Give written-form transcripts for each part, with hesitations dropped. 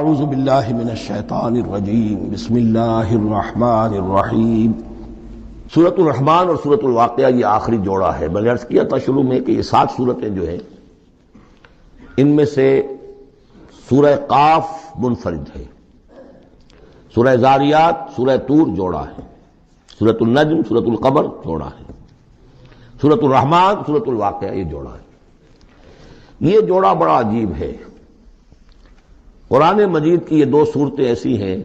اعوذ باللہ من الشیطان الرجیم بسم اللہ الرحمن الرحیم۔ سورۃ الرحمن اور سورۃ الواقعہ یہ آخری جوڑا ہے۔ میں نے عرض کیا تھا شروع میں کہ یہ 7 سورتیں جو ہیں ان میں سے سورہ قاف منفرد ہے، سورہ زاریات، سورہ طور جوڑا ہے، سورۃ النجم، سورۃ القمر جوڑا ہے، سورۃ الرحمن، سورۃ الواقعہ یہ جوڑا ہے۔ یہ جوڑا بڑا عجیب ہے۔ قرآن مجید کی یہ 2 صورتیں ایسی ہیں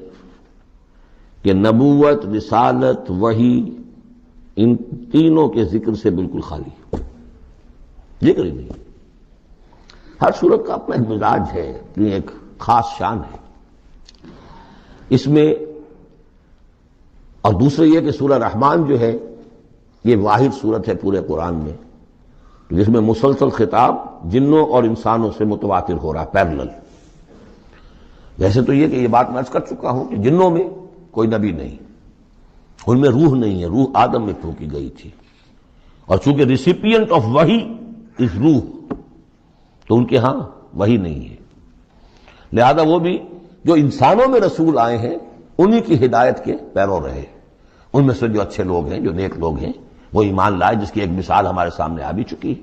کہ نبوت، رسالت، وحی، ان تینوں کے ذکر سے بالکل خالی، ذکر ہی نہیں۔ ہر صورت کا اپنا ایک مزاج ہے، اپنی ایک خاص شان ہے اس میں۔ اور دوسرے یہ کہ سورہ رحمان جو ہے یہ واحد صورت ہے پورے قرآن میں جس میں مسلسل خطاب جنوں اور انسانوں سے متواتر ہو رہا ہے، پیرلل۔ ویسے تو یہ کہ یہ بات میں عرض کر چکا ہوں کہ جنوں میں کوئی نبی نہیں، ان میں روح نہیں ہے، روح آدم میں پھونکی گئی تھی، اور چونکہ ریسیپینٹ آف وحی از روح تو ان کے ہاں وحی نہیں ہے، لہذا وہ بھی جو انسانوں میں رسول آئے ہیں انہی کی ہدایت کے پیرو رہے۔ ان میں سے جو اچھے لوگ ہیں، جو نیک لوگ ہیں، وہ ایمان لائے، جس کی ایک مثال ہمارے سامنے آ بھی چکی ہے۔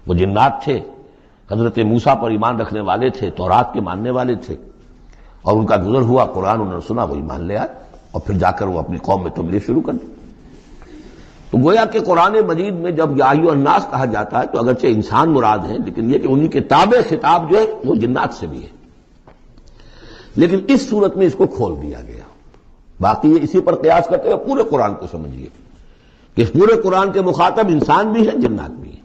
وہ جنات تھے، حضرت موسیٰ پر ایمان رکھنے والے تھے، تورات کے ماننے والے تھے، اور ان کا گزر ہوا، قرآن انہوں نے سنا، وہ ایمان لے آئے، اور پھر جا کر وہ اپنی قوم میں تبلیغ شروع کر دی۔ تو گویا کہ قرآن مجید میں جب یا ایھا الناس کہا جاتا ہے تو اگرچہ انسان مراد ہیں، لیکن یہ کہ انہی کے تابع خطاب جو ہے وہ جنات سے بھی ہے، لیکن اس صورت میں اس کو کھول دیا گیا۔ باقی یہ اسی پر قیاس کرتے ہوئے پورے قرآن کو سمجھیے کہ اس پورے قرآن کے مخاطب انسان بھی ہیں، جنات بھی ہیں،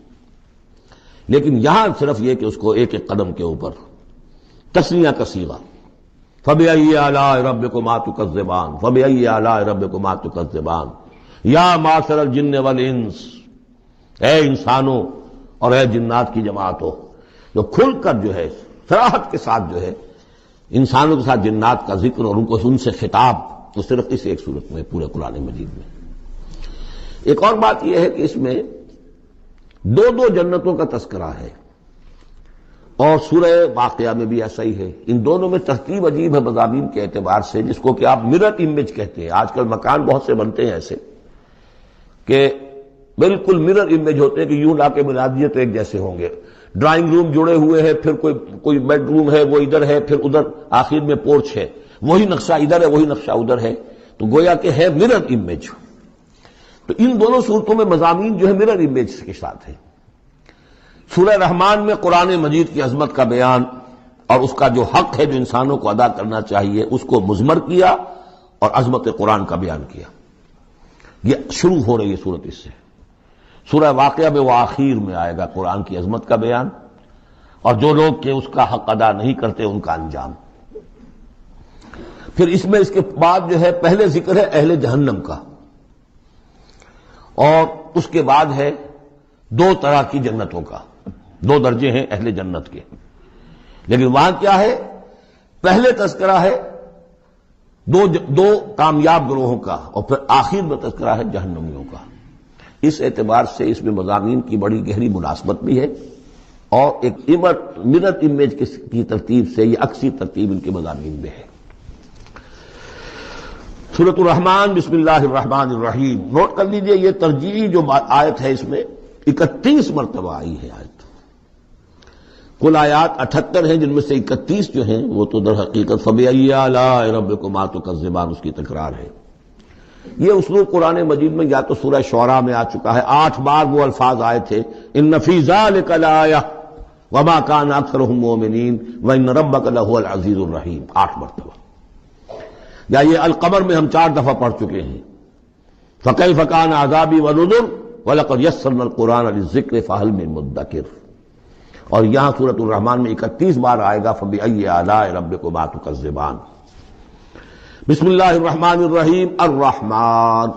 لیکن یہاں صرف یہ کہ اس کو ایک ایک قدم کے اوپر تثنیہ کا صیغہ، فَبِأَيِّ آلَاءِ رَبِّكُمَا تُكَذِّبَانِ فَبِأَيِّ آلَاءِ رَبِّكُمَا تُكَذِّبَانِ یا معشر الجن والانس، اے انسانوں اور اے جنات کی جماعتوں، جو کھل کر جو ہے صراحت کے ساتھ جو ہے انسانوں کے ساتھ جنات کا ذکر اور ان سے خطاب، تو صرف اس ایک صورت میں پورے قرآن مجید میں۔ ایک اور بات یہ ہے کہ اس میں 2 جنتوں کا تذکرہ ہے، اور سورہ واقعہ میں بھی ایسا ہی ہے۔ ان دونوں میں ترتیب عجیب ہے مضامین کے اعتبار سے، جس کو کہ آپ مرر امیج کہتے ہیں۔ آج کل مکان بہت سے بنتے ہیں ایسے کہ بالکل مرر امیج ہوتے ہیں کہ یوں لا کے ملا دیے تو ایک جیسے ہوں گے۔ ڈرائنگ روم جڑے ہوئے ہیں، پھر کوئی بیڈ روم ہے، وہ ادھر ہے، پھر ادھر آخر میں پورچ ہے، وہی نقشہ ادھر ہے، وہی نقشہ ادھر ہے، تو گویا کہ ہے مرر امیج۔ تو ان دونوں صورتوں میں مضامین جو ہے مرر امیج کے ساتھ ہے۔ سورہ رحمان میں قرآن مجید کی عظمت کا بیان اور اس کا جو حق ہے جو انسانوں کو ادا کرنا چاہیے اس کو مضمر کیا، اور عظمت قرآن کا بیان کیا۔ یہ شروع ہو رہی ہے صورت اس سے۔ سورہ واقعہ میں وہ آخر میں آئے گا قرآن کی عظمت کا بیان، اور جو لوگ کہ اس کا حق ادا نہیں کرتے ان کا انجام۔ پھر اس میں اس کے بعد جو ہے پہلے ذکر ہے اہل جہنم کا، اور اس کے بعد ہے 2 طرح کی جنتوں کا، 2 درجے ہیں اہل جنت کے، لیکن وہاں کیا ہے؟ پہلے تذکرہ ہے دو کامیاب گروہوں کا، اور پھر آخر میں تذکرہ ہے جہنمیوں کا۔ اس اعتبار سے اس میں مضامین کی بڑی گہری مناسبت بھی ہے، اور ایک مرر امیج کی ترتیب سے یہ عکسی ترتیب ان کے مضامین میں ہے۔ سورۃ الرحمن بسم اللہ الرحمن الرحیم، نوٹ کر لیجئے یہ ترجیحی جو آیت ہے اس میں 31 مرتبہ آئی ہے آیت۔ کل آیات 78 ہیں، جن میں سے 31 جو ہیں وہ تو در حقیقت فَبِأَيِّ آلَاءِ رَبِّكُمَا تُكَذِّبَانِ اس کی تکرار ہے۔ یہ اسلوب قرآن مجید میں یا تو سورہ شعراء میں آ چکا ہے، 8 بار وہ الفاظ آئے تھے، إِنَّ فِي ذَلِكَ لَآيَةً وَمَا كَانَ أَكْثَرُهُم مُؤْمِنِينَ وَإِنَّ رَبَّكَ لَهُوَ الْعَزِيزُ الرَّحِيمُ، 8 مرتبہ۔ یا یہ القمر میں ہم 4 دفعہ پڑھ چکے ہیں، فَكَيْفَ كَانَ عَذَابِي وَنُذُرِ وَلَقَدْ يَسَّرْنَا الْقُرْآنَ لِلذِّكْرِ فَهَلْ مِن مُدَّكِرٍ۔ اور یہاں سورۃ الرحمن میں 31 بار آئے گا فَبِأَيِّ آلَاءِ رَبِّكُمَا تُكَذِّبَانِ۔ بسم اللہ الرحمن الرحیم۔ الرحمن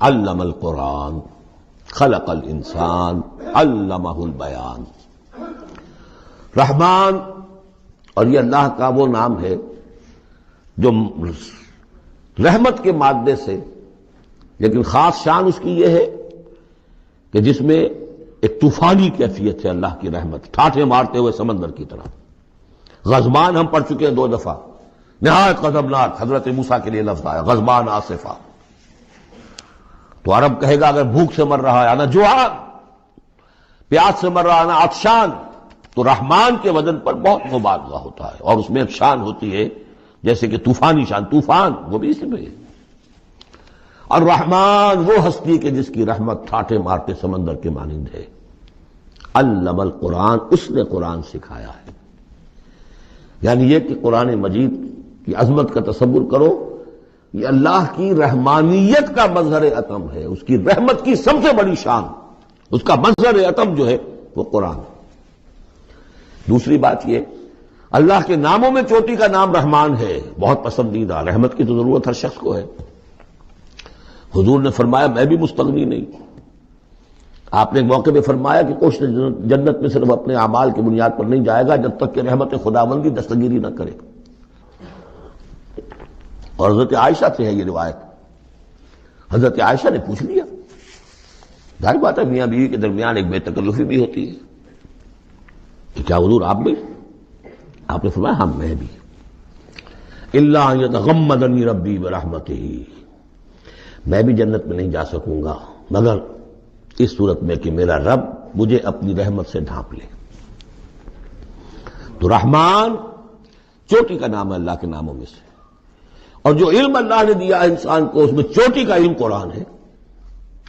علم القرآن خلق الانسان علمہ البیان۔ رحمان، اور یہ اللہ کا وہ نام ہے جو رحمت کے مادے سے، لیکن خاص شان اس کی یہ ہے کہ جس میں ایک طوفانی کیفیت ہے اللہ کی رحمت، ٹھاٹھے مارتے ہوئے سمندر کی طرح۔ غضبان ہم پڑھ چکے ہیں 2 دفعہ، نہایت غضبناک حضرت موسیٰ کے لیے لفظ آیا غضبان آصفہ. تو عرب کہے گا اگر بھوک سے مر رہا ہے انا جوعان، پیاس سے مر رہا ہے انا عطشان، تو رحمان کے وزن پر بہت مبالغہ ہوتا ہے، اور اس میں ایک شان ہوتی ہے جیسے کہ طوفانی شان، طوفان وہ بھی اسی میں ہے. اور رحمان وہ ہستی کہ جس کی رحمت ٹھاٹھے مارتے سمندر کے مانند ہے. علم القرآن، اس نے قرآن سکھایا ہے. یعنی یہ کہ قرآن مجید کی عظمت کا تصور کرو، یہ اللہ کی رحمانیت کا مظہر عتم ہے، اس کی رحمت کی سب سے بڑی شان، اس کا مظہر عتم جو ہے وہ قرآن. دوسری بات یہ، اللہ کے ناموں میں چوٹی کا نام رحمان ہے، بہت پسندیدہ. رحمت کی تو ضرورت ہر شخص کو ہے. حضور نے فرمایا میں بھی مستغنی نہیں. آپ نے ایک موقع پہ فرمایا کہ کوشش جنت میں صرف اپنے اعمال کی بنیاد پر نہیں جائے گا جب تک کہ رحمت خداوندی دستگیری نہ کرے. اور حضرت عائشہ سے ہے یہ روایت. حضرت عائشہ نے پوچھ لیا، ظاہر بات ہے میاں بیوی کے درمیان ایک بے تکلفی بھی ہوتی ہے، کہ کیا حضور آپ بھی؟ آپ نے فرمایا ہاں میں بھی. الا ان یتغمدنی ربی برحمتہ، میں بھی جنت میں نہیں جا سکوں گا مگر اس صورت میں کہ میرا رب مجھے اپنی رحمت سے ڈھانپ لے. تو رحمان چوٹی کا نام ہے اللہ کے ناموں میں سے. اور جو علم اللہ نے دیا ہے انسان کو، اس میں چوٹی کا علم قرآن ہے.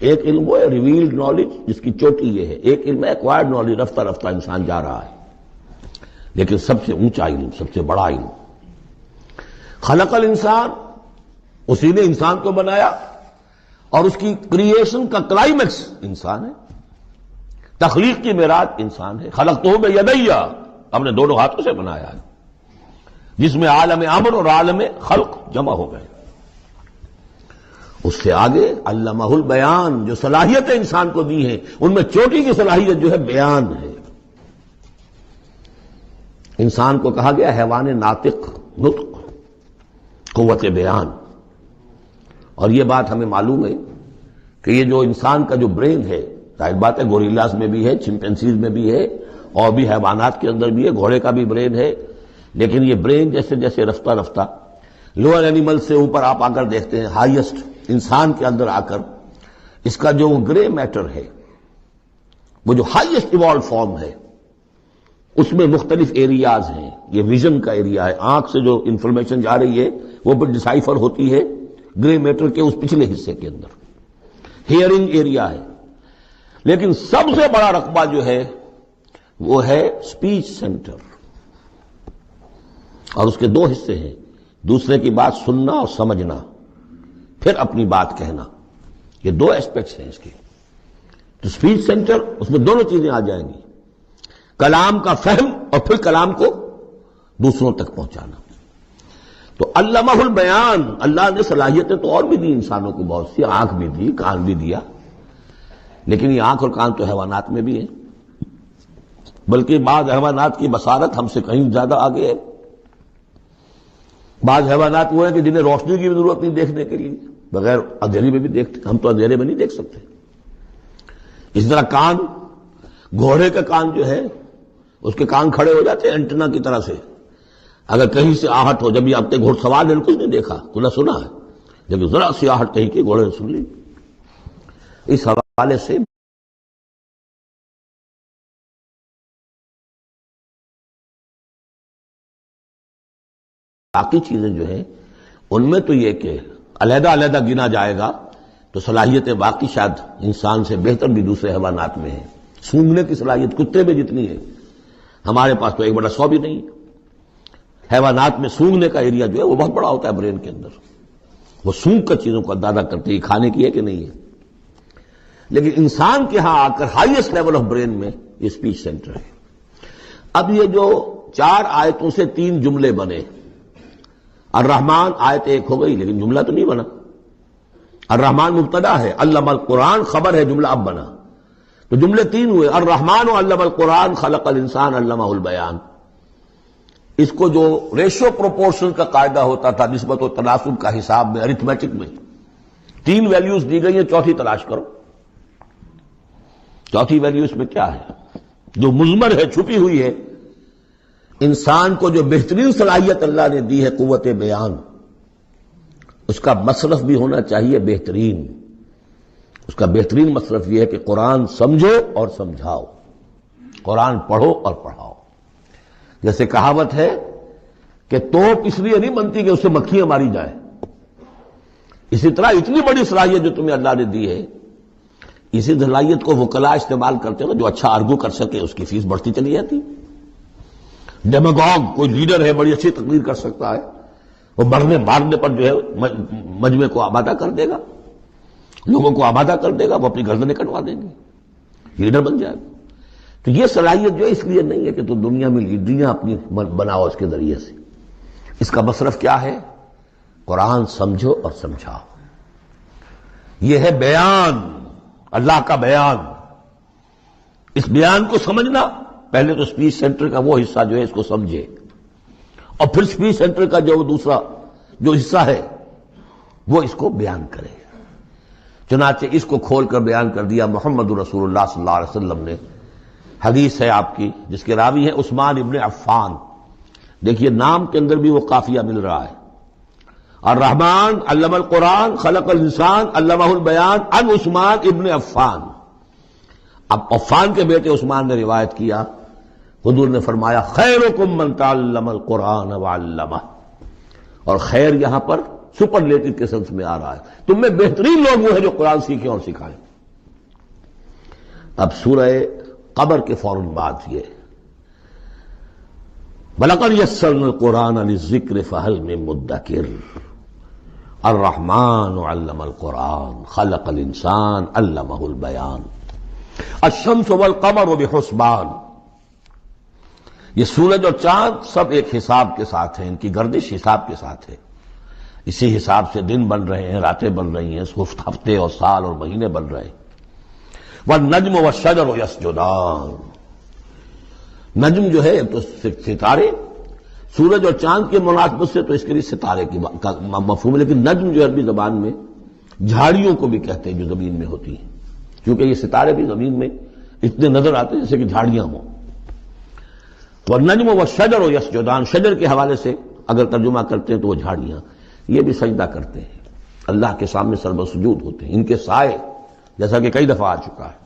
ایک علم وہ ہے ریویلڈ نالج جس کی چوٹی یہ ہے، ایک علم ہے ایکوائرڈ نالج، رفتہ رفتہ انسان جا رہا ہے. لیکن سب سے اونچا علم، سب سے بڑا علم خلق الانسان، اسی نے انسان کو بنایا، اور اس کی کریشن کا کلائمیکس انسان ہے. تخلیق کی معراج انسان ہے. خلقتہ بیدی، ہم نے دونوں ہاتھوں سے بنایا ہے، جس میں عالم امر اور عالم خلق جمع ہو گئے. اس سے آگے علمہ البیان، جو صلاحیتیں انسان کو دی ہیں ان میں چوٹی کی صلاحیت جو ہے بیان ہے. انسان کو کہا گیا حیوان ناطق، نطق، قوت بیان. اور یہ بات ہمیں معلوم ہے کہ یہ جو انسان کا جو برین ہے، ظاہر بات ہے گوریلاز میں بھی ہے، چمپینزیز میں بھی ہے، اور بھی حیوانات کے اندر بھی ہے، گھوڑے کا بھی برین ہے. لیکن یہ برین جیسے جیسے رفتہ رفتہ لوئر اینیمل سے اوپر آپ آ کر دیکھتے ہیں، ہائیسٹ انسان کے اندر آ کر اس کا جو گرے میٹر ہے، وہ جو ہائیسٹ ایوالوڈ فارم ہے، اس میں مختلف ایریاز ہیں. یہ ویژن کا ایریا ہے، آنکھ سے جو انفارمیشن جا رہی ہے وہ بھی ڈسائفر ہوتی ہے گرے میٹر کے اس پچھلے حصے کے اندر. ہیئرنگ ایریا ہے. لیکن سب سے بڑا رقبہ جو ہے وہ ہے اسپیچ سینٹر، اور اس کے 2 حصے ہیں، دوسرے کی بات سننا اور سمجھنا، پھر اپنی بات کہنا. یہ 2 ایسپیکٹس ہیں اس کے. تو اسپیچ سینٹر، اس میں دونوں چیزیں آ جائیں گی، کلام کا فہم اور پھر کلام کو دوسروں تک پہنچانا. تو علمہ البیان، اللہ نے صلاحیتیں تو اور بھی دی انسانوں کو بہت سی، آنکھ بھی دی، کان بھی دیا. لیکن یہ آنکھ اور کان تو حیوانات میں بھی ہے، بلکہ بعض حیوانات کی بصارت ہم سے کہیں زیادہ آگے ہے. بعض حیوانات وہ ہیں کہ جنہیں روشنی کی بھی ضرورت نہیں دیکھنے کے لیے، بغیر اندھیرے میں بھی دیکھتے. ہم تو اندھیرے میں نہیں دیکھ سکتے. اس طرح کان، گھوڑے کا کان جو ہے اس کے کان کھڑے ہو جاتے ہیں اینٹنا کی طرح سے. اگر کہیں سے آہٹ ہو، جب یہ آپ نے گھوڑ سوار نے کچھ نہیں دیکھا تو نہ سنا ہے، جب ذرا سی آہٹ کہیں کی گھوڑے نے سن لی. اس حوالے سے باقی چیزیں جو ہیں ان میں تو یہ کہ علیحدہ علیحدہ گنا جائے گا تو صلاحیتیں باقی شاید انسان سے بہتر بھی دوسرے حیوانات میں ہیں. سونگھنے کی صلاحیت کتے میں جتنی ہے، ہمارے پاس تو 1/100 بھی نہیں. حیوانات میں سونگھنے کا ایریا جو ہے وہ بہت بڑا ہوتا ہے برین کے اندر. وہ سونگ کر چیزوں کو اندازہ کرتے ہیں کھانے کی ہے کہ نہیں ہے. لیکن انسان کے ہاں آ کر ہائیسٹ لیول آف برین میں یہ اسپیچ سینٹر ہے. اب یہ جو 4 آیتوں سے 3 جملے بنے، الرحمن آیت 1 ہو گئی لیکن جملہ تو نہیں بنا. الرحمن مبتدا ہے، علم القرآن خبر ہے، جملہ اب بنا. تو جملے 3 ہوئے، الرحمن علم القرآن خلق الانسان علمہ البیان. اس کو جو ریشو پروپورشن کا قاعدہ ہوتا تھا نسبت و تناسب کا حساب میں، ارتھمیٹک میں 3 ویلیوز دی گئی ہیں، چوتھی تلاش کرو. چوتھی ویلیو اس میں کیا ہے جو مضمر ہے، چھپی ہوئی ہے. انسان کو جو بہترین صلاحیت اللہ نے دی ہے قوت بیان، اس کا مصرف بھی ہونا چاہیے بہترین۔ اس کا بہترین مصرف یہ ہے کہ قرآن سمجھو اور سمجھاؤ، قرآن پڑھو اور پڑھاؤ۔ جیسے کہاوت ہے کہ توپ اس لیے نہیں بنتی کہ اس سے مکھیاں ماری جائیں، اسی طرح اتنی بڑی صلاحیت جو تمہیں اللہ نے دی ہے، اسی صلاحیت کو وکلاء استعمال کرتے ہو، جو اچھا آرگو کر سکے اس کی فیس بڑھتی چلی جاتی۔ ڈیماگوگ کوئی لیڈر ہے، بڑی اچھی تقریر کر سکتا ہے، وہ مرنے مارنے پر جو ہے مجمع کو آبادہ کر دے گا، لوگوں کو آبادہ کر دے گا، وہ اپنی گردنیں کٹوا دیں گے، لیڈر بن جائے گا۔ تو یہ صلاحیت جو ہے اس لیے نہیں ہے کہ تو دنیا میں لیڈریاں اپنی بناؤ اس کے ذریعے سے، اس کا مصرف کیا ہے؟ قرآن سمجھو اور سمجھاؤ۔ یہ ہے بیان، اللہ کا بیان۔ اس بیان کو سمجھنا، پہلے تو اسپیچ سینٹر کا وہ حصہ جو ہے اس کو سمجھے، اور پھر اسپیچ سینٹر کا جو دوسرا جو حصہ ہے وہ اس کو بیان کرے۔ چنانچہ اس کو کھول کر بیان کر دیا محمد رسول اللہ صلی اللہ علیہ وسلم نے۔ حدیث ہے آپ کی جس کے راوی ہیں عثمان ابن عفان۔ دیکھیے نام کے اندر بھی وہ قافیہ مل رہا ہے، الرحمن علم القرآن خلق الانسان علمہ البیان عن عثمان ابن عفان۔ اب عفان کے بیٹے عثمان نے روایت کیا، حضور نے فرمایا خیرکم من تعلم القرآن وعلمہ، اور خیر یہاں پر سپرلیٹو کے سنس میں آ رہا ہے، تم میں بہترین لوگ وہ ہیں جو قرآن سیکھیں اور سکھائیں۔ اب سورہ قمر کے فوراً بعد یہ وَلَقَدْ يَسَّرْنَا الْقُرْآنَ لِلذِّكْرِ فَهَلْ مِن مُدَّكِرٍ الرحمن علم القرآن خلق الانسان علمہ البیان الشمس والقمر بحسبان۔ یہ سورج اور چاند سب ایک حساب کے ساتھ ہیں، ان کی گردش حساب کے ساتھ ہے، اسی حساب سے دن بن رہے ہیں، راتیں بن رہی ہیں، ہفتے اور سال اور مہینے بن رہے ہیں۔ والنجم والشجر یسجدان، نجم جو ہے تو ستارے، سورج اور چاند کے مناسبت سے تو اس کے لیے ستارے کی مفہوم ہے، لیکن نجم جو عربی زبان میں جھاڑیوں کو بھی کہتے ہیں جو زمین میں ہوتی ہیں، کیونکہ یہ ستارے بھی زمین میں اتنے نظر آتے ہیں جیسے کہ جھاڑیاں ہوں۔ والنجم والشجر یسجدان، شجر کے حوالے سے اگر ترجمہ کرتے ہیں تو وہ جھاڑیاں، یہ بھی سجدہ کرتے ہیں، اللہ کے سامنے سربسجود ہوتے ہیں، ان کے سائے، جیسا کہ کئی دفعہ آ چکا ہے۔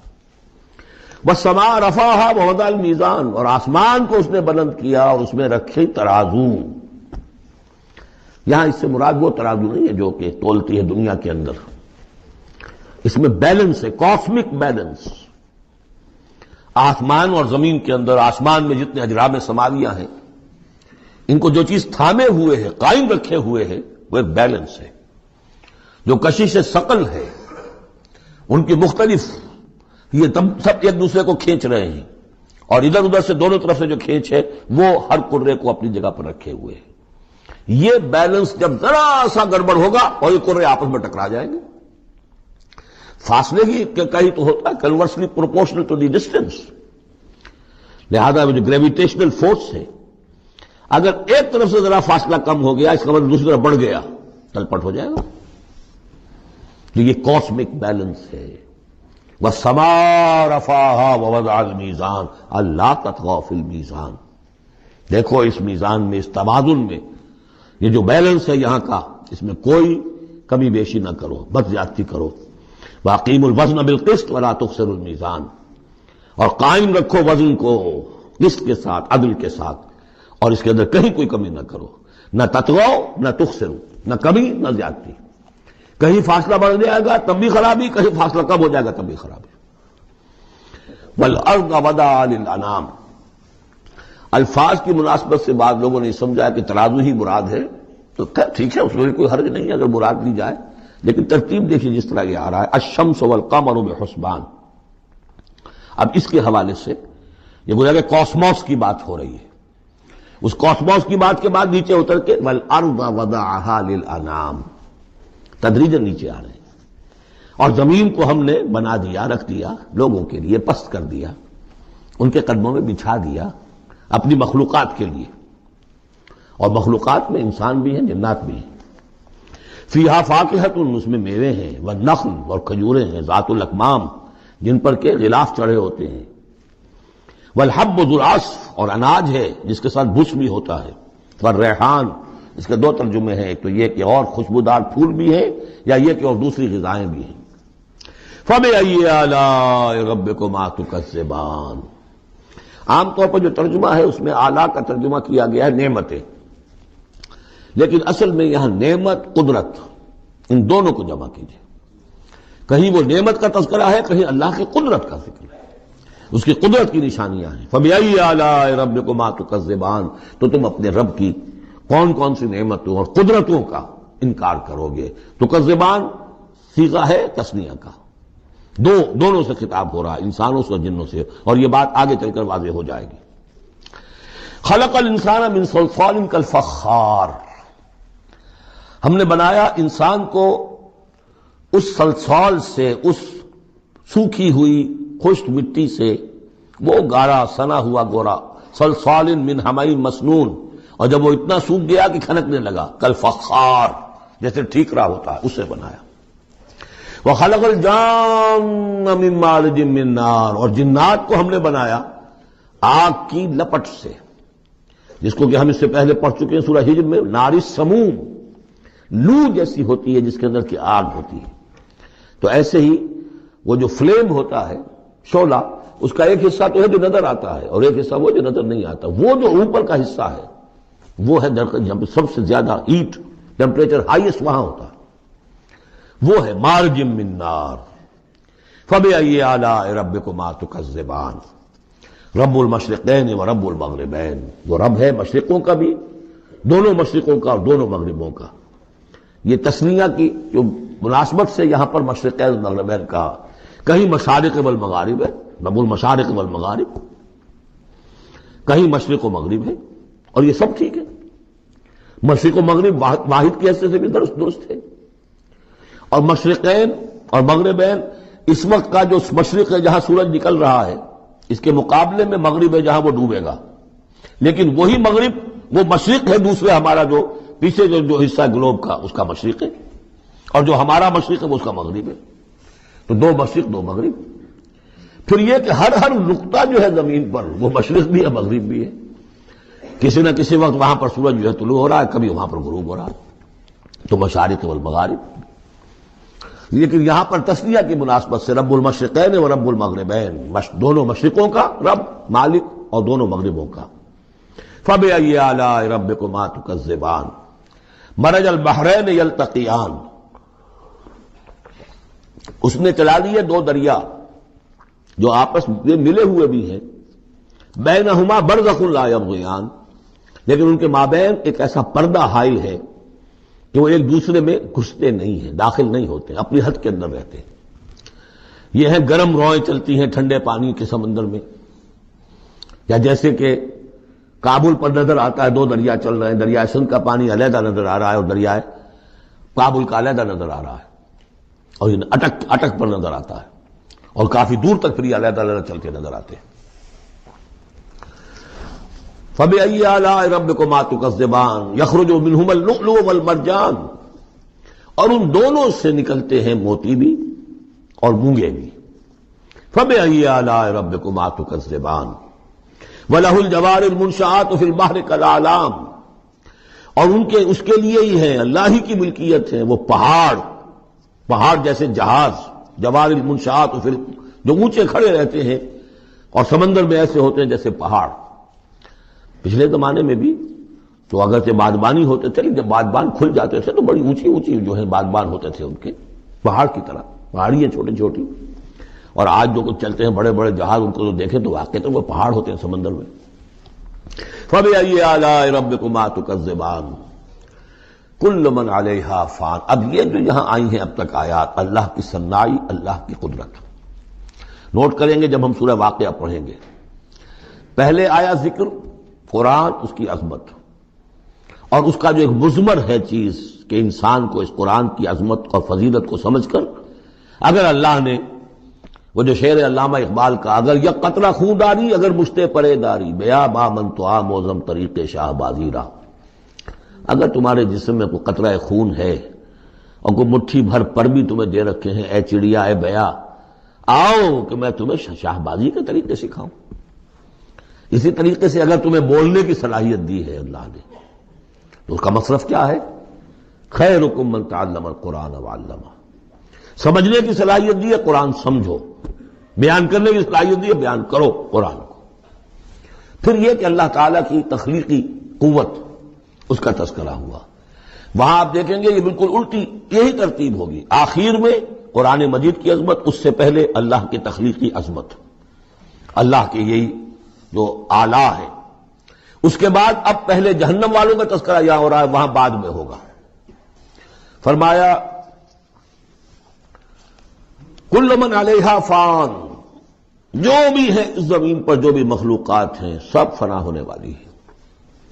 والسماء رفعها ووضع الميزان، اور آسمان کو اس نے بلند کیا اور اس میں رکھے ترازو۔ یہاں اس سے مراد وہ ترازو نہیں ہے جو کہ تولتی ہے دنیا کے اندر، اس میں بیلنس ہے، کاسمک بیلنس۔ آسمان اور زمین کے اندر، آسمان میں جتنے اجرام سماویہ ہیں، ان کو جو چیز تھامے ہوئے ہے، قائم رکھے ہوئے ہے، وہ ایک بیلنس ہے۔ جو کشش ثقل ہے، ان کی مختلف، یہ سب ایک دوسرے کو کھینچ رہے ہیں، اور ادھر ادھر سے دونوں طرف سے جو کھینچ ہے وہ ہر کرے کو اپنی جگہ پر رکھے ہوئے ہیں۔ یہ بیلنس جب ذرا سا گڑبڑ ہوگا اور یہ کرے آپس میں ٹکرا جائیں گے۔ فاصلے ہی کہیں تو ہوتا ہے conversely proportional to the distance, لہذا جو گریویٹیشنل فورس ہے، اگر ایک طرف سے ذرا فاصلہ کم ہو گیا، اس کا مطلب دوسری طرف بڑھ گیا، تلپٹ ہو جائے گا۔ تو یہ کاسمک بیلنس ہے۔ وَالسَّمَاءَ رَفَعَهَا وَوَضَعَ الْمِيزَانَ أَلَّا تَطْغَوْا فِي الْمِيزَانِ، دیکھو اس میزان میں، اس توازن میں، یہ جو بیلنس ہے یہاں کا، اس میں کوئی کمی بیشی نہ کرو، بد زیادتی کرو۔ وَأَقِيمُوا الْوَزْنَ بِالْقِسْطِ وَلَا تُخْسِرُوا الْمِيزَانَ، اور قائم رکھو وزن کو قسط کے ساتھ، عدل کے ساتھ، اور اس کے اندر کہیں کوئی کمی نہ کرو، نہ تطغوا نہ تخسروا، نہ کمی نہ زیادتی۔ کہیں فاصلہ بڑھ جائے گا تب بھی خرابی، کہیں فاصلہ کم ہو جائے گا تب بھی خرابی۔ وَالْأَرْضَ وَضَعَهَا لِلْأَنَامِ، الفاظ کی مناسبت سے بعض لوگوں نے سمجھا کہ ترازو ہی مراد ہے، تو ٹھیک ہے، اس میں کوئی حرج نہیں ہے اگر مراد لی جائے، لیکن ترتیب دیکھیے جس طرح یہ آ رہا ہے الشمس والقمر بحسبان۔ اب اس کے حوالے سے یہ گویا کہ کاسموس کی بات ہو رہی ہے، اس کاسموس کی بات کے بعد نیچے اتر کے وَالْأَرْضَ وَضَعَهَا لِلْأَنَامِ، تدریجاً نیچے آ رہے ہیں، اور زمین کو ہم نے بنا دیا، رکھ دیا لوگوں کے لیے، پست کر دیا، ان کے قدموں میں بچھا دیا اپنی مخلوقات کے لیے، اور مخلوقات میں انسان بھی ہیں، جنات بھی ہیں۔ فیہا فاکہۃ، اس میں میوے ہیں، والنخل، اور کھجوریں ہیں، ذات الاکمام، جن پر کے غلاف چڑھے ہوتے ہیں، والحب ذو العصف، اور اناج ہے جس کے ساتھ بھس بھی ہوتا ہے، والریحان، اس کے دو ترجمے ہیں، ایک تو یہ کہ اور خوشبودار پھول بھی ہیں، یا یہ کہ اور دوسری غذائیں بھی ہیں۔ فَبِأَيِّ آلَاءِ رَبِّكُمَا تُكَذِّبَانِ، عام طور پر جو ترجمہ ہے اس میں آلہ کا ترجمہ کیا گیا ہے نعمتیں، لیکن اصل میں یہاں نعمت قدرت، ان دونوں کو جمع کیجیے، کہیں وہ نعمت کا تذکرہ ہے، کہیں اللہ کی قدرت کا ذکر ہے، اس کی قدرت کی نشانیاں ہیں۔ فَبِأَيِّ آلَاءِ رَبِّكُمَا تُكَذِّبَانِ، تو تم اپنے رب کی کون کون سی نعمتوں اور قدرتوں کا انکار کرو گے۔ تکذبان صیغہ ہے تثنیہ کا، دونوں سے خطاب ہو رہا ہے، انسانوں سے اور جنوں سے، اور یہ بات آگے چل کر واضح ہو جائے گی۔ خلق الانسان من صلصال کالفخار، ہم نے بنایا انسان کو اس صلصال سے، اس سوکھی ہوئی خشک مٹی سے، وہ گارا سنا ہوا گورا، صلصال من حمإ مسنون، اور جب وہ اتنا سوکھ گیا کہ کھنکنے لگا، کالفخار، جیسے ٹھیکرا ہوتا ہے، اسے بنایا۔ وَخَلَقَ الْجَانَّ مِن مَّارِجٍ مِّن نَّارٍ، اور جنات کو ہم نے بنایا آگ کی لپٹ سے، جس کو کہ ہم اس سے پہلے پڑھ چکے ہیں سورہ ہجر میں، نار السموم، لو جیسی ہوتی ہے جس کے اندر کی آگ ہوتی ہے۔ تو ایسے ہی وہ جو فلیم ہوتا ہے، شعلہ، اس کا ایک حصہ تو ہے جو نظر آتا ہے، اور ایک حصہ وہ جو نظر نہیں آتا، وہ جو اوپر کا حصہ ہے وہ ہے جہاں سب سے زیادہ ہیٹ، ٹیمپریچر ہائیسٹ وہاں ہوتا ہے، وہ ہے مارج من نار۔ فَبِأَيِّ آلَاءِ رَبِّكُمَا تُكَذِّبَانِ، رب المشرقین و رب المغربین، وہ رب ہے مشرقوں کا بھی، دونوں مشرقوں کا اور دونوں مغربوں کا۔ یہ تسنیہ کی جو مناسبت سے یہاں پر مشرقین و مغربین کہا، کہیں مشارق والمغارب ہے، رب المشارق والمغارب، کہیں مشرق و مغرب ہے، اور یہ سب ٹھیک ہے، مشرق و مغرب واحد کی حیثیت سے بھی درست ہے، اور مشرقین اور مغربین، اس وقت کا جو مشرق ہے جہاں سورج نکل رہا ہے، اس کے مقابلے میں مغرب ہے جہاں وہ ڈوبے گا، لیکن وہی مغرب وہ مشرق ہے دوسرے، ہمارا جو پیچھے جو حصہ گلوب کا اس کا مشرق ہے، اور جو ہمارا مشرق ہے وہ اس کا مغرب ہے، تو دو مشرق دو مغرب۔ پھر یہ کہ ہر نقطہ جو ہے زمین پر وہ مشرق بھی ہے مغرب بھی ہے، کسی نہ کسی وقت وہاں پر سورج جو ہے طلوع ہو رہا ہے، کبھی وہاں پر غروب ہو رہا ہے، تو مشارق والمغارب۔ لیکن یہاں پر تسنیہ کی مناسبت سے رب المشرقین و رب المغربین، دونوں مشرقوں کا رب مالک اور دونوں مغربوں کا۔ فَبِأَيِّ آلَاءِ رَبِّكُمَا تُكَذِّبَانِ، مرج البحرین یلتقیان، اس نے چلا دیے دو دریا جو آپس میں ملے ہوئے بھی ہیں، بینہما برزخ لا یبغیان، لیکن ان کے مابین ایک ایسا پردہ حائل ہے کہ وہ ایک دوسرے میں گھستے نہیں ہیں، داخل نہیں ہوتے، اپنی حد کے اندر رہتے ہیں۔ یہ ہے گرم روئیں چلتی ہیں ٹھنڈے پانی کے سمندر میں، یا جیسے کہ کابل پر نظر آتا ہے دو دریا چل رہے ہیں، دریائے سندھ کا پانی علیحدہ نظر آ رہا ہے اور دریائے کابل کا علیحدہ نظر آ رہا ہے، اور یہ اٹک پر نظر آتا ہے، اور کافی دور تک پھر یہ علیحدہ علیحدہ چلتے نظر آتے ہیں۔ فَبِأَيِّ آلَاءِ رَبِّكُمَا تُكَذِّبَانِ يَخْرُجُ مِنْهُمَا اللُّؤْلُؤُ وَالْمَرْجَانُ، اور ان دونوں سے نکلتے ہیں موتی بھی اور مونگے بھی۔ فَبِأَيِّ آلَاءِ رَبِّكُمَا تُكَذِّبَانِ وَلَهُ الْجَوَارِ الْمُنشَآتُ فِي الْبَحْرِ كَالْأَعْلَامِ، اور اس کے لیے ہی ہے، اللہ ہی کی ملکیت ہے وہ پہاڑ جیسے جہاز، جوار المنشآت، پھر جو اونچے کھڑے رہتے ہیں اور سمندر میں ایسے ہوتے ہیں جیسے پہاڑ۔ پچھلے زمانے میں بھی تو اگرچہ بادبانی ہوتے تھے، لیکن جب بادبان کھل جاتے تھے تو بڑی اونچی جو ہے بادبان ہوتے تھے ان کے، پہاڑ کی طرح، پہاڑیاں چھوٹی چھوٹی، اور آج جو کچھ چلتے ہیں بڑے بڑے جہاز، ان کو تو دیکھیں تو واقعی تو وہ پہاڑ ہوتے ہیں سمندر میں۔ فَبِأَيِّ آلَاءِ رَبِّكُمَا تُكَذِّبَانِ كُلُّ مَنْ عَلَيْهَا فَانٍ، اب یہ جو یہاں آئی ہیں اب تک آیات، اللہ کی صنائی، اللہ کی قدرت نوٹ کریں گے جب ہم سورہ واقعہ پڑھیں گے۔ پہلے آیا ذکر قرآن، اس کی عظمت، اور اس کا جو ایک مضمر ہے چیز کہ انسان کو اس قرآن کی عظمت اور فضیلت کو سمجھ کر، اگر اللہ نے وہ جو شعر علامہ اقبال کا، اگر یک قطرہ خون داری اگر مشتے پرے داری، بیا با من تو آ موزم طریق شاہ بازی را، اگر تمہارے جسم میں کوئی قطرہ خون ہے اور کوئی مٹھی بھر پر بھی تمہیں دے رکھے ہیں، اے چڑیا اے بیا، آؤ کہ میں تمہیں شاہ بازی کے طریقے سکھاؤں۔ اسی طریقے سے اگر تمہیں بولنے کی صلاحیت دی ہے اللہ نے تو اس کا مصرف کیا ہے؟ خیرکم من تعلم القرآن وعلمہ. سمجھنے کی صلاحیت دی ہے، قرآن سمجھو. بیان کرنے کی صلاحیت دی ہے، بیان کرو قرآن کو. پھر یہ کہ اللہ تعالیٰ کی تخلیقی قوت، اس کا تذکرہ ہوا. وہاں آپ دیکھیں گے یہ بالکل الٹی یہی ترتیب ہوگی. آخر میں قرآن مجید کی عظمت، اس سے پہلے اللہ کی تخلیقی عظمت، اللہ کے یہی جو اعلیٰ ہے. اس کے بعد اب پہلے جہنم والوں کا تذکرہ یہاں ہو رہا ہے، وہاں بعد میں ہوگا. فرمایا کل من علیہا فان، جو بھی ہے اس زمین پر جو بھی مخلوقات ہیں سب فنا ہونے والی ہے.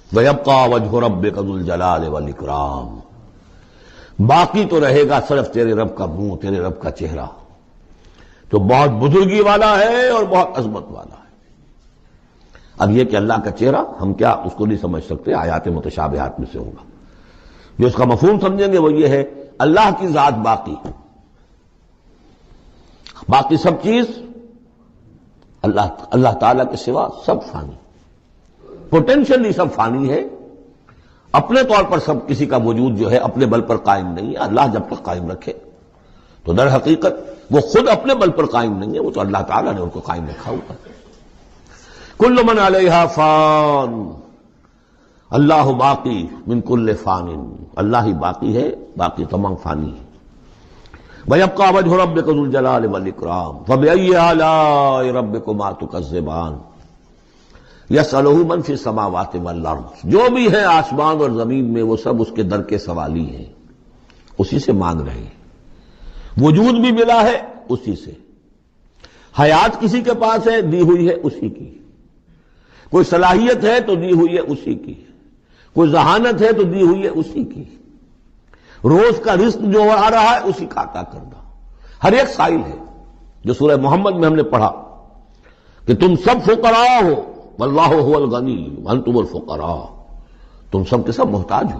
وَيَبْقَى وَجْهُ رَبِّكَ ذُو الْجَلَالِ وَالْإِكْرَامِ، باقی تو رہے گا صرف تیرے رب کا منہ، تیرے رب کا چہرہ جو بہت بزرگی والا ہے اور بہت عظمت والا ہے. اب یہ کہ اللہ کا چہرہ ہم کیا اس کو نہیں سمجھ سکتے، آیات متشابہات میں سے ہوگا. جو اس کا مفہوم سمجھیں گے وہ یہ ہے اللہ کی ذات باقی، باقی سب چیز اللہ تعالیٰ کے سوا سب فانی. پوٹینشلی سب فانی ہے، اپنے طور پر سب کسی کا وجود جو ہے اپنے بل پر قائم نہیں ہے. اللہ جب تک قائم رکھے تو در حقیقت وہ خود اپنے بل پر قائم نہیں ہے، وہ تو اللہ تعالیٰ نے ان کو قائم رکھا ہوا ہے. کل من علیہا فان، اللہ باقی من کل فان، اللہ ہی باقی ہے، باقی تمام فانی ہے. وَيَبْقَى وَجْهُ رَبِّكَ ذُو الْجَلَالِ وَالْإِكْرَامِ فَبِأَيِّ آلَاءِ رَبِّكُمَا تُكَذِّبَانِ يَسْأَلُهُ مَنْ فِي السَّمَاوَاتِ وَالْأَرْضِ، جو بھی ہے آسمان اور زمین میں وہ سب اس کے در کے سوالی ہیں، اسی سے مانگ رہے ہیں. وجود بھی ملا ہے اسی سے، حیات کسی کے پاس ہے دی ہوئی ہے اسی کی، کوئی صلاحیت ہے تو دی ہوئی ہے اسی کی، کوئی ذہانت ہے تو دی ہوئی ہے اسی کی، روز کا رزق جو آ رہا ہے اسی کا عطا کرنا. ہر ایک سائل ہے. جو سورہ محمد میں ہم نے پڑھا کہ تم سب فقراء ہو واللہ هو الغنی وانتم الفقراء، تم سب کے سب محتاج ہو،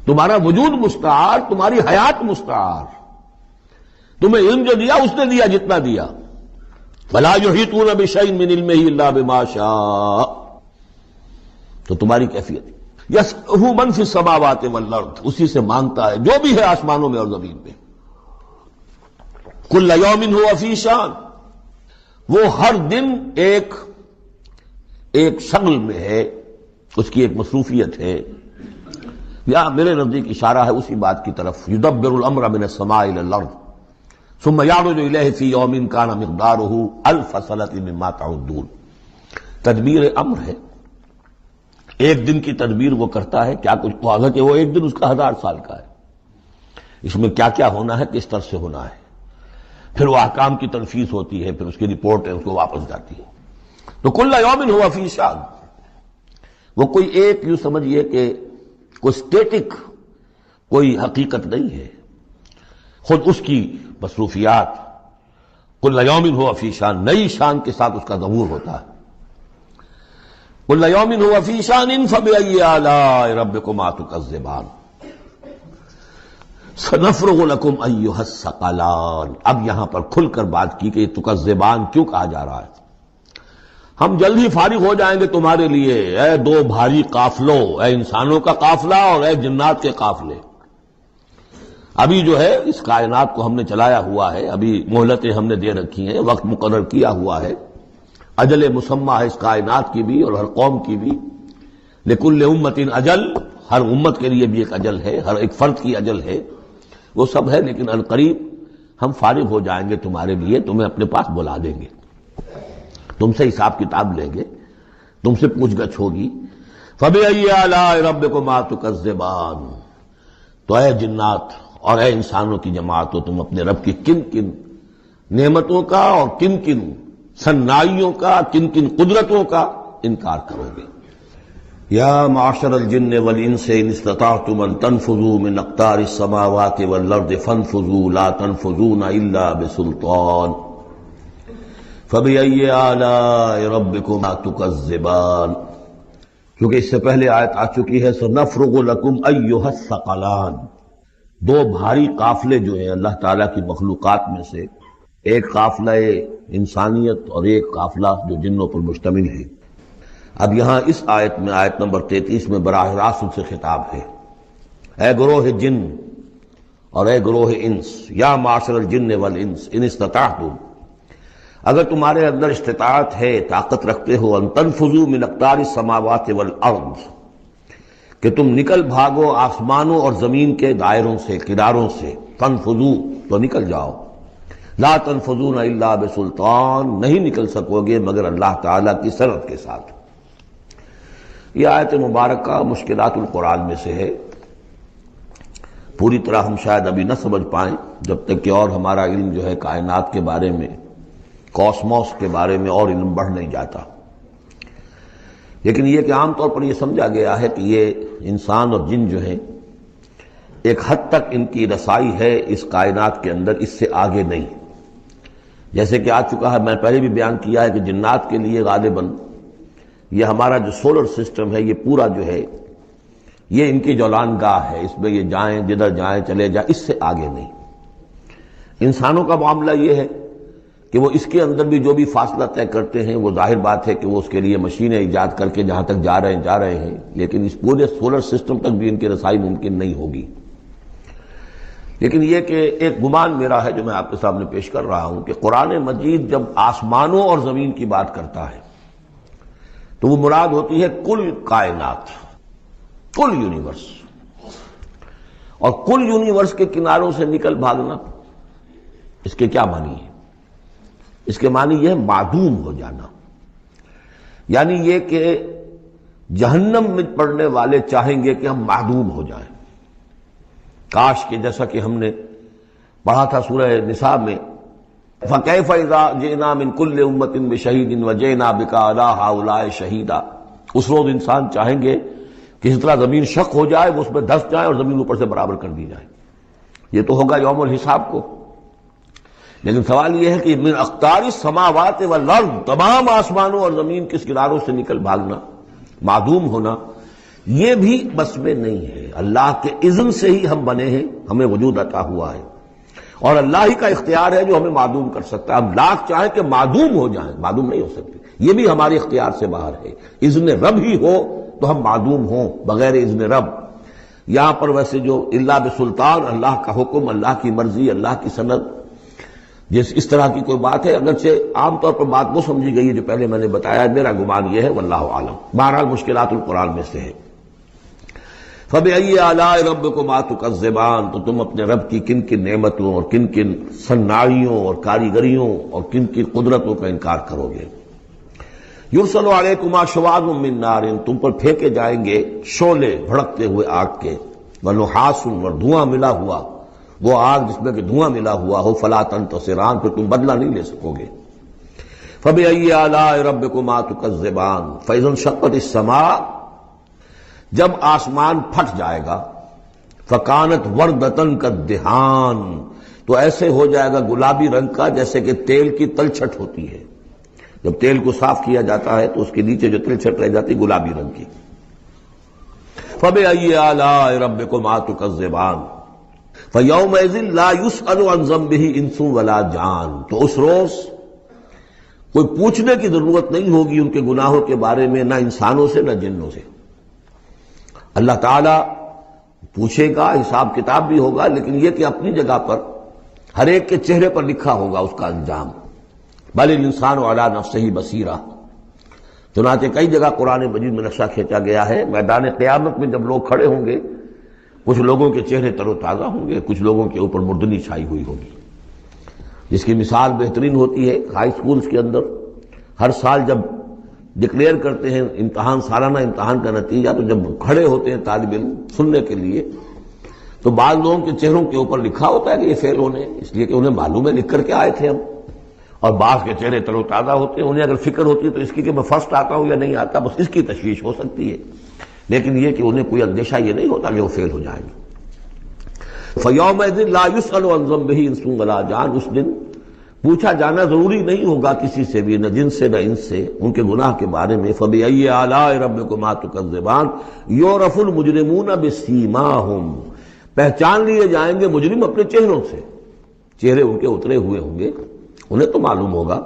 تمہارا وجود مستعار، تمہاری حیات مستعار، تمہیں علم جو دیا اس نے دیا جتنا دیا. فلا یحیطون بشیء من علمہ الا بما شاء، تو تمہاری کیفیت یسألہ من فی السماوات والارض، اسی سے مانگتا ہے جو بھی ہے آسمانوں میں اور زمین میں. کل یوم ہوا فی شان، وہ ہر دن ایک شغل میں ہے، اس کی ایک مصروفیت ہے. یا میرے نزدیک اشارہ ہے اسی بات کی طرف، یدبر الامر من السماء الى الارض ثم يعرج الیہ فی یوم کان مقدارہ الف سنۃ مما تعدون. تدبیر امر ہے، ایک دن کی تدبیر وہ کرتا ہے. کیا کچھ واضح کہ وہ ایک دن اس کا 1000 سال کا ہے، اس میں کیا کیا ہونا ہے، کس طرح سے ہونا ہے. پھر وہ احکام کی تنفیذ ہوتی ہے، پھر اس کی رپورٹ ہے، اس کو واپس جاتی ہے. تو کل یوم ہوا فی شان، وہ کوئی ایک یوں سمجھیے کہ کوئی اسٹیٹک کوئی حقیقت نہیں ہے، خود اس کی مصروفیات. کل یوم ہوا فی شان، نئی شان کے ساتھ اس کا ظہور ہوتا ہے. کل یوم ہوا فی شان فبأی آلاء ربکما تکذبان سنفرغ لکم ایھا الثقلان. اب یہاں پر کھل کر بات کی کہ یہ تکذبان کیوں کہا جا رہا ہے. ہم جلد ہی فارغ ہو جائیں گے تمہارے لیے، اے دو بھاری قافلوں، اے انسانوں کا قافلہ اور اے جنات کے قافلے. ابھی جو ہے اس کائنات کو ہم نے چلایا ہوا ہے، ابھی مہلتیں ہم نے دے رکھی ہیں، وقت مقرر کیا ہوا ہے، اجل مسمى ہے اس کائنات کی بھی اور ہر قوم کی بھی. لکل امت اجل، ہر امت کے لیے بھی ایک اجل ہے، ہر ایک فرد کی اجل ہے، وہ سب ہے. لیکن عنقریب ہم فارغ ہو جائیں گے تمہارے لیے، تمہیں اپنے پاس بلا دیں گے، تم سے حساب کتاب لیں گے، تم سے پوچھ گچھ ہوگی. فبأی آلاء ربکما تکذبان، تو اے جنات اور اے انسانوں کی جماعت ہو، تم اپنے رب کی کن کن نعمتوں کا اور کن کن صنائیوں کا، کن کن قدرتوں کا انکار کرو گے. یا معاشر الجن والانس ان استطعتم ان تنفذوا من اقطار السماوات والارض فانفذوا لا تنفذون الا بسلطان فبأي آلاء ربكما تكذبان. کیونکہ اس سے پہلے آیت آ چکی ہے سنفرغ لکم ایھا الثقلان. دو بھاری قافلے جو ہیں اللہ تعالیٰ کی مخلوقات میں سے، ایک قافلہ انسانیت اور ایک قافلہ جو جنوں پر مشتمل ہے. اب یہاں اس آیت میں، آیت نمبر 33 میں براہ راست ان سے خطاب ہے، اے گروہ جن اور اے گروہ انس، یا معاشر الجن والانس ان استطعتم، اگر تمہارے اندر استطاعت ہے، طاقت رکھتے ہو، ان تنفذوا من اقطار السماوات والارض، کہ تم نکل بھاگو آسمانوں اور زمین کے دائروں سے، کناروں سے، تنفذوا تو نکل جاؤ، لا تنفذون الا بسلطان، نہیں نکل سکو گے مگر اللہ تعالیٰ کی سند کے ساتھ۔ یہ آیت مبارکہ مشکلات القرآن میں سے ہے، پوری طرح ہم شاید ابھی نہ سمجھ پائیں جب تک کہ اور ہمارا علم جو ہے کائنات کے بارے میں، کاسموس کے بارے میں اور علم بڑھ نہیں جاتا، لیکن یہ کہ عام طور پر یہ سمجھا گیا ہے کہ یہ انسان اور جن جو ہیں ایک حد تک ان کی رسائی ہے اس کائنات کے اندر، اس سے آگے نہیں۔ جیسے کہ آ چکا ہے، میں پہلے بھی بیان کیا ہے کہ جنات کے لیے غالباً یہ ہمارا جو سولر سسٹم ہے، یہ پورا جو ہے یہ ان کی جولان گاہ ہے، اس میں یہ جائیں جدھر جائیں چلے جائیں، اس سے آگے نہیں۔ انسانوں کا معاملہ یہ ہے کہ وہ اس کے اندر بھی جو بھی فاصلہ طے کرتے ہیں، وہ ظاہر بات ہے کہ وہ اس کے لیے مشینیں ایجاد کر کے جہاں تک جا رہے ہیں، لیکن اس پورے سولر سسٹم تک بھی ان کی رسائی ممکن نہیں ہوگی۔ لیکن یہ کہ ایک گمان میرا ہے جو میں آپ کے سامنے پیش کر رہا ہوں کہ قرآن مجید جب آسمانوں اور زمین کی بات کرتا ہے تو وہ مراد ہوتی ہے کل کائنات، کل یونیورس، اور کل یونیورس کے کناروں سے نکل بھاگنا، اس کے کیا معنی ہے؟ اس کے معنی یہ ہے معدوم ہو جانا، یعنی یہ کہ جہنم میں پڑنے والے چاہیں گے کہ ہم معدوم ہو جائیں، کاش کہ جیسا کہ ہم نے پڑھا تھا سورہ نساء میں، فَكَيْفَ إِذَا جِئْنَا مِن كُلِّ أُمَّةٍ بِشَهِيدٍ وَجِئْنَا بِكَ عَلَىٰ هَٰؤُلَاءِ شَهِيدًا، اس روز انسان چاہیں گے کہ اس طرح زمین شق ہو جائے، وہ اس میں دھس جائے اور زمین اوپر سے برابر کر دی جائے، یہ تو ہوگا یوم الحساب کو۔ لیکن سوال یہ ہے کہ من اقطار السماوات والارض، تمام آسمانوں اور زمین کس کناروں سے نکل بھاگنا، معدوم ہونا، یہ بھی بس میں نہیں ہے، اللہ کے اذن سے ہی ہم بنے ہیں، ہمیں وجود عطا ہوا ہے، اور اللہ ہی کا اختیار ہے جو ہمیں معدوم کر سکتا ہے۔ ہم لاکھ چاہیں کہ معدوم ہو جائیں، معدوم نہیں ہو سکتے، یہ بھی ہمارے اختیار سے باہر ہے۔ اذن رب ہی ہو تو ہم معدوم ہوں بغیر اذن رب۔ یہاں پر ویسے جو اللہ بسلطان، اللہ کا حکم، اللہ کی مرضی، اللہ کی سند، اس طرح کی کوئی بات ہے، اگرچہ عام طور پر بات وہ سمجھی گئی ہے جو پہلے میں نے بتایا، میرا گمان یہ ہے واللہ عالم۔ بہرحال مشکلات القرآن میں سے ہے۔ فَبِأَيِّ آلَاءِ رَبِّكُمَا تُكَذِّبَانِ، تو تم اپنے رب کی کن کن نعمتوں اور کن کن صناعیوں اور کاریگریوں اور کن کن قدرتوں کا انکار کرو گے۔ یرسل علیکما شواظ من نار، تم پر پھینکے جائیں گے شعلے بھڑکتے ہوئے آگ کے، ونحاس، اور دھواں ملا ہوا، وہ آگ جس میں کہ دھواں ملا ہوا ہو، فلا تنتصران، پھر تم بدلہ نہیں لے سکو گے۔ فَبِأَيِّ آلَاءِ رَبِّكُمَا تُكَذِّبَانِ، فَإِذَا انشَقَّتِ السَّمَاءُ، جب آسمان پھٹ جائے گا، فَكَانَتْ وَرْدَةً كَالدِّهَانِ، تو ایسے ہو جائے گا گلابی رنگ کا جیسے کہ تیل کی تلچھٹ ہوتی ہے، جب تیل کو صاف کیا جاتا ہے تو اس کے نیچے جو تلچھٹ رہ جاتی گلابی رنگ کی۔ فَبِأَيِّ آلَاءِ رَبِّكُمَا تُكَذِّبَانِ فَيَوْمَئِذٍ لَا يُسْأَلُ عَنْ ذَنبِهِ إِنسٌ وَلَا جَانٌ، تو اس روز کوئی پوچھنے کی ضرورت نہیں ہوگی ان کے گناہوں کے بارے میں، نہ انسانوں سے نہ جنوں سے۔ اللہ تعالیٰ پوچھے گا، حساب کتاب بھی ہوگا، لیکن یہ کہ اپنی جگہ پر ہر ایک کے چہرے پر لکھا ہوگا اس کا انجام۔ بل الانسان علی نفسہ بصیرہ، چنانچہ کئی جگہ قرآن مجید میں نقشہ کھینچا گیا ہے، میدان قیامت میں جب لوگ کھڑے ہوں گے، کچھ لوگوں کے چہرے تر و تازہ ہوں گے، کچھ لوگوں کے اوپر مردنی چھائی ہوئی ہوگی، جس کی مثال بہترین ہوتی ہے ہائی سکولز کے اندر ہر سال جب ڈکلیئر کرتے ہیں امتحان، سالانہ امتحان کا نتیجہ، تو جب کھڑے ہوتے ہیں طالب علم سننے کے لیے، تو بعض لوگوں کے چہروں کے اوپر لکھا ہوتا ہے کہ یہ فیل ہونے، اس لیے کہ انہیں معلوم ہے لکھ کر کے آئے تھے ہم، اور بعض کے چہرے تر و تازہ ہوتے ہیں، انہیں اگر فکر ہوتی ہے تو اس کی کہ میں فرسٹ آتا ہوں یا نہیں آتا، بس اس کی تشویش ہو سکتی ہے، لیکن یہ کہ انہیں کوئی اندیشہ یہ نہیں ہوتا کہ وہ فیل ہو جائیں گے۔ فَيَوْمَئِذٍ لَا يُسْأَلُ عَنْ ذَنبِهِ إِنسٌ وَلَا جَانٌ، اس دن پوچھا جانا ضروری نہیں ہوگا کسی سے بھی، نہ جن سے نہ ان سے، ان کے گناہ کے بارے میں۔ فَبِأَيِّ آلَاءِ رَبِّكُمَا تُكَذِّبَانِ يُعْرَفُ الْمُجْرِمُونَ بِسِیمَاهُمْ، پہچان لیے جائیں گے مجرم اپنے چہروں سے، چہرے ان کے اترے ہوئے ہوں گے، انہیں تو معلوم ہوگا۔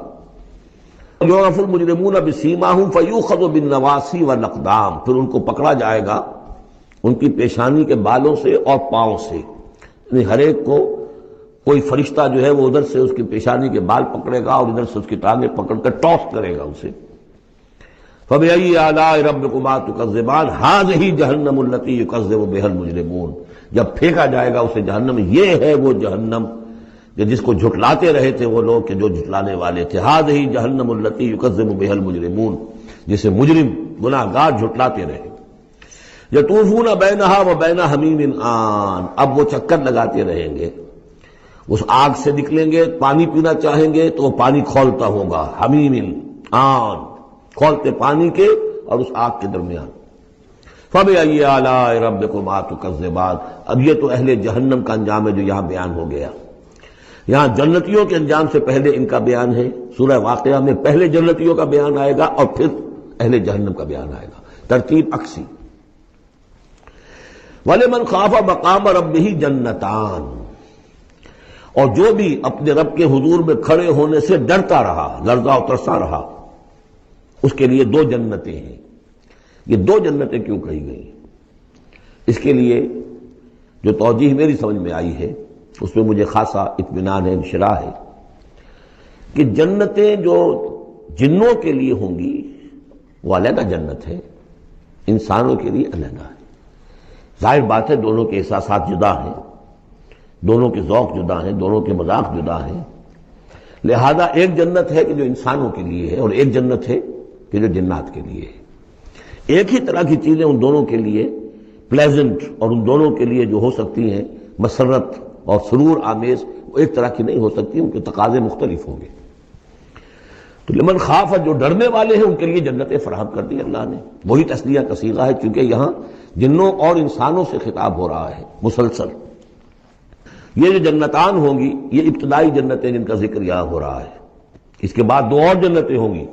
یعرف المجرمون بسیماہم فیؤخذ بالنواصی والاقدام، پھر ان کو پکڑا جائے گا ان کی پیشانی کے بالوں سے اور پاؤں سے، یعنی ہر ایک کو کوئی فرشتہ جو ہے وہ ادھر سے اس کی پیشانی کے بال پکڑے گا اور ادھر سے اس کی ٹانگیں پکڑ کر ٹاس کرے گا اسے۔ فَبِأَيِّ آلَاءِ رَبِّكُمَا تُكَذِّبَانِ هَٰذِهِ جَهَنَّمُ الَّتِي يُكَذِّبُ بِهَا الْمُجْرِمُونَ، جب پھینکا جائے گا اسے جہنم، یہ ہے وہ جہنم کہ جس کو جھٹلاتے رہے تھے وہ لوگ کہ جو جھٹلانے والے تھے۔ هَٰذِهِ جَهَنَّمُ الَّتِي يُكَذِّبُ بِهَا الْمُجْرِمُونَ، جسے مجرم گناہگار جھٹلاتے رہے۔ یطوفون بینہا وبین حمیم آن، اب وہ چکر لگاتے رہیں گے، اس آگ سے نکلیں گے، پانی پینا چاہیں گے تو وہ پانی کھولتا ہوگا، حمیم آن، کھولتے پانی کے اور اس آگ کے درمیان۔ فَبِأَيِّ آلَاءِ رَبِّكُمَا تُكَذِّبَانِ، اب یہ تو اہل جہنم کا انجام ہے جو یہاں بیان ہو گیا۔ یہاں جنتیوں کے انجام سے پہلے ان کا بیان ہے، سورہ واقعہ میں پہلے جنتیوں کا بیان آئے گا اور پھر اہل جہنم کا بیان آئے گا، ترتیب عکسی۔ وَلِمَنْ خَافَ مَقَامَ رَبِّهِ جَنَّتَانِ، اور جو بھی اپنے رب کے حضور میں کھڑے ہونے سے ڈرتا رہا، لرزا و ترسا رہا، اس کے لیے دو جنتیں ہیں۔ یہ دو جنتیں کیوں کہی گئی؟ اس کے لیے جو توجیہ میری سمجھ میں آئی ہے اس میں مجھے خاصا اطمینان ہے، انشراح ہے کہ جنتیں جو جنوں کے لیے ہوں گی وہ علیحدہ جنت ہے، انسانوں کے لیے علیحدہ ہے۔ ظاہر بات ہے دونوں کے احساسات جدا ہیں، دونوں کے ذوق جدا ہیں، دونوں کے مذاق جدا ہیں، لہذا ایک جنت ہے کہ جو انسانوں کے لیے ہے اور ایک جنت ہے کہ جو جنات کے لیے ہے۔ ایک ہی طرح کی چیزیں ان دونوں کے لیے پلیزنٹ اور ان دونوں کے لیے جو ہو سکتی ہیں مسرت اور سرور آمیز، وہ ایک طرح کی نہیں ہو سکتی، ان کے تقاضے مختلف ہوں گے۔ تو لمن خاف، جو ڈرنے والے ہیں ان کے لیے جنتیں فراہم کر دی اللہ نے، وہی تسلیہ کا صیغہ ہے چونکہ یہاں جنوں اور انسانوں سے خطاب ہو رہا ہے مسلسل۔ یہ جو جنتان ہوں گی یہ ابتدائی جنتیں جن کا ذکر یہاں ہو رہا ہے، اس کے بعد دو اور جنتیں ہوں گی۔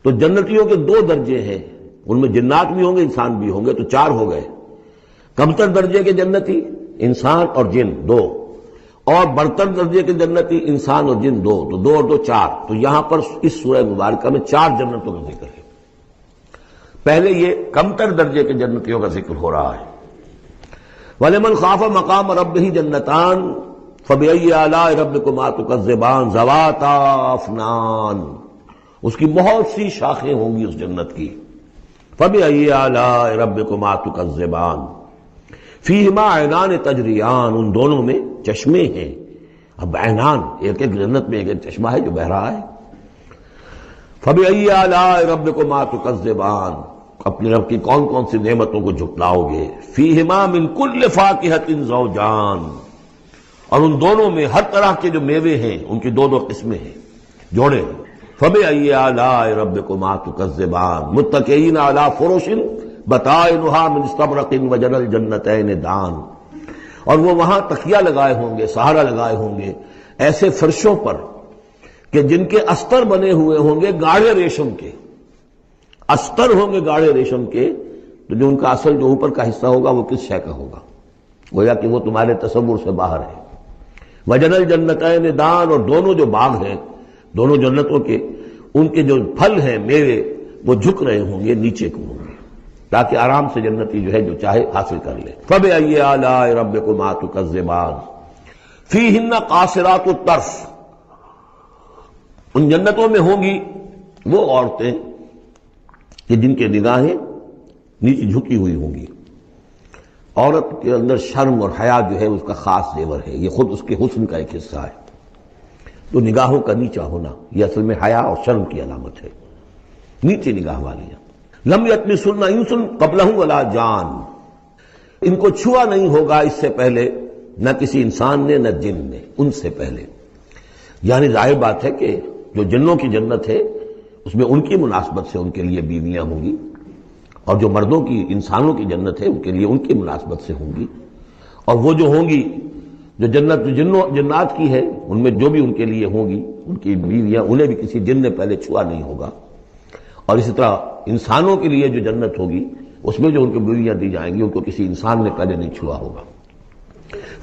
تو جنتیوں کے دو درجے ہیں، ان میں جنات بھی ہوں گے انسان بھی ہوں گے، تو چار ہو گئے۔ کمتر درجے کے جنتی انسان اور جن دو، اور برتر درجے کے جنتی انسان اور جن دو، تو دو اور دو چار۔ تو یہاں پر اس سورہ مبارکہ میں چار جنتوں کا ذکر ہے۔ پہلے یہ کمتر درجے کے جنتیوں کا ذکر ہو رہا ہے۔ وَلِمَنْ خَافَ مَقَامَ رَبِّهِ جَنَّتَانِ فَبِأَيِّ آلَاءِ رَبِّكُمَا تُكَذِّبَانِ ذَوَاتَا أَفْنَانٍ، اس کی بہت سی شاخیں ہوں گی اس جنت کی۔ فَبِأَيِّ آلَاءِ رَبِّكُمَا تُكَذِّبَانِ فِيهِمَا عَيْنَانِ تَجْرِيَانِ، ان دونوں میں چشمے ہیں۔ اب عینان، ایک ایک جنت میں ایک ایک چشمہ ہے جو بہہ رہا ہے۔ فَبِأَيِّ آلَاءِ رَبِّكُمَا تُكَذِّبَانِ، اپنے رب کی کون کون سی نعمتوں کو جھٹلاؤ گے۔ فِيهِمَا مِن كُلِّ فَاكِهَةٍ زَوْجَانِ، اور ان دونوں میں ہر طرح کے جو میوے ہیں ان کی دو دو قسمیں ہیں، جوڑے ہیں۔ فَبِأَيِّ آلَاءِ رَبِّكُمَا تُكَذِّبَانِ مُتَّكِئِينَ عَلَىٰ فُرُشٍ بَطَائِنُهَا مِنْ اسْتَبْرَقٍ وَجَنَى الْجَنَّتَيْنِ دَانٍ، اور وہ وہاں تکیہ لگائے ہوں گے، سہارا لگائے ہوں گے ایسے فرشوں پر کہ جن کے استر بنے ہوئے ہوں گے گاڑھے ریشم کے، استر ہوں گے گاڑھے ریشم کے، تو جو ان کا اصل جو اوپر کا حصہ ہوگا وہ کس شے کا ہوگا، گویا کہ وہ تمہارے تصور سے باہر ہے۔ وَجَنَى الْجَنَّتَيْنِ دَانٍ، اور دونوں جو باغ ہیں دونوں جنتوں کے، ان کے جو پھل ہیں میوے وہ جھک رہے ہوں گے، نیچے کو ہوں گے، تاکہ آرام سے جنتی جو ہے جو چاہے حاصل کر لے۔ فَبِأَيِّ آلَاءِ رَبِّكُمَا تُكَذِّبَانِ فِيهِنَّ قَاصِرَاتُ الطَّرْفِ، ان جنتوں میں ہوں گی وہ عورتیں کہ جن کے نگاہیں نیچے جھکی ہوئی ہوں گی۔ عورت کے اندر شرم اور حیا جو ہے اس کا خاص زیور ہے، یہ خود اس کے حسن کا ایک حصہ ہے۔ تو نگاہوں کا نیچا ہونا یہ اصل میں حیا اور شرم کی علامت ہے، نیچے نگاہ والیاں۔ لم یطمثن انس قبلہم ولا جان، ان کو چھوا نہیں ہوگا اس سے پہلے نہ کسی انسان نے نہ جن نے، ان سے پہلے۔ یعنی ظاہر بات ہے کہ جو جنوں کی جنت ہے اس میں ان کی مناسبت سے ان کے لیے بیویاں ہوں گی، اور جو مردوں کی انسانوں کی جنت ہے ان کے لیے ان کی مناسبت سے ہوں گی، اور وہ جو ہوں گی جو جنت جنات کی ہے ان میں جو بھی ان کے لیے ہوں گی ان کی بیویاں، انہیں بھی کسی جن نے پہلے چھوا نہیں ہوگا۔ اور اسی طرح انسانوں کے لیے جو جنت ہوگی اس میں جو ان کو بیویاں دی جائیں گی ان کو کسی انسان نے پہلے نہیں چھوا ہوگا۔